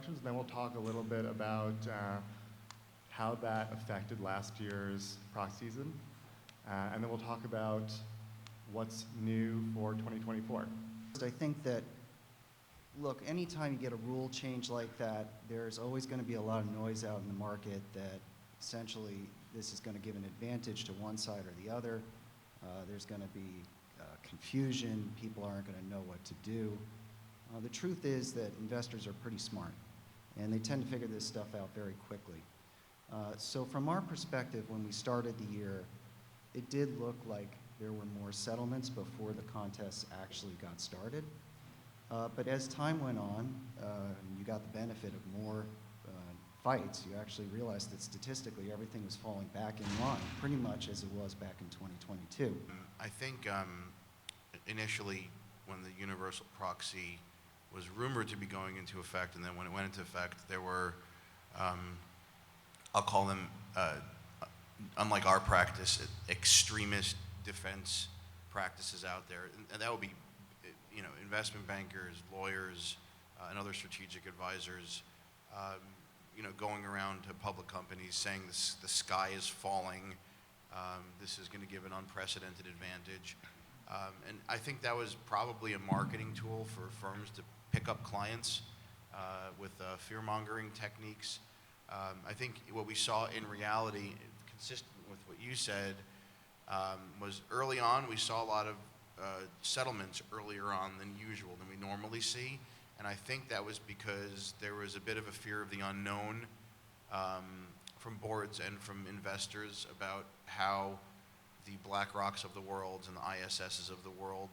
elections. Then we'll talk a little bit about how that affected last year's proxy season. And then we'll talk about what's new for 2024. I think that, look, anytime you get a rule change like that, there's always going to be a lot of noise out in the market that essentially this is going to give an advantage to one side or the other. There's going to be confusion. People aren't going to know what to do. The truth is that investors are pretty smart, and they tend to figure this stuff out very quickly. So from our perspective, when we started the year, it did look like there were more settlements before the contest actually got started. But as time went on, you got the benefit of more fights. You actually realized that statistically everything was falling back in line, pretty much as it was back in 2022. I think initially when the universal proxy was rumored to be going into effect, and then when it went into effect, there were, I'll call them, unlike our practice, extremist defense practices out there. And that would be, you know, investment bankers, lawyers, and other strategic advisors, you know, going around to public companies saying the sky is falling, this is going to give an unprecedented advantage. And I think that was probably a marketing tool for firms to pick up clients with fear-mongering techniques. I think what we saw in reality, consistent with what you said, was early on we saw a lot of settlements earlier on than usual, than we normally see. And I think that was because there was a bit of a fear of the unknown from boards and from investors about how the BlackRocks of the world and the ISSs of the world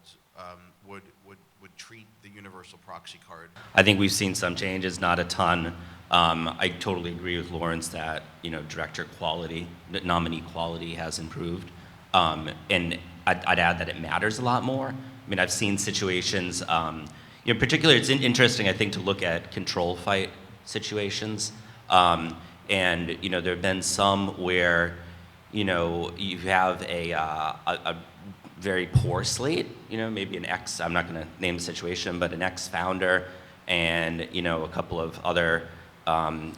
would treat the universal proxy card. I think we've seen some changes, not a ton. I totally agree with Lawrence that, you know, director quality, nominee quality has improved. And I'd add that it matters a lot more. I mean, I've seen situations, you know, particularly it's interesting, I think, to look at control fight situations. And, you know, there have been some where, you know, you have a very poor slate, you know, maybe an ex, I'm not going to name the situation, but an ex-founder and, you know, a couple of other,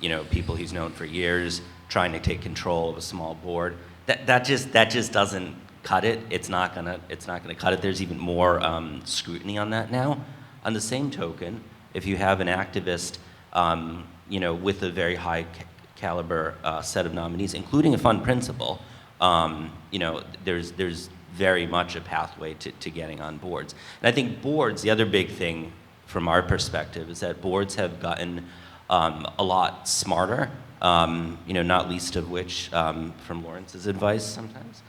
you know, people he's known for years trying to take control of a small board. That just doesn't cut it. It's not gonna cut it. There's even more scrutiny on that now. On the same token, if you have an activist, you know, with a very high caliber set of nominees, including a fund principal, you know, there's very much a pathway to getting on boards. And I think boards, the other big thing from our perspective is that boards have gotten a lot smarter, you know, not least of which from Lawrence's advice sometimes.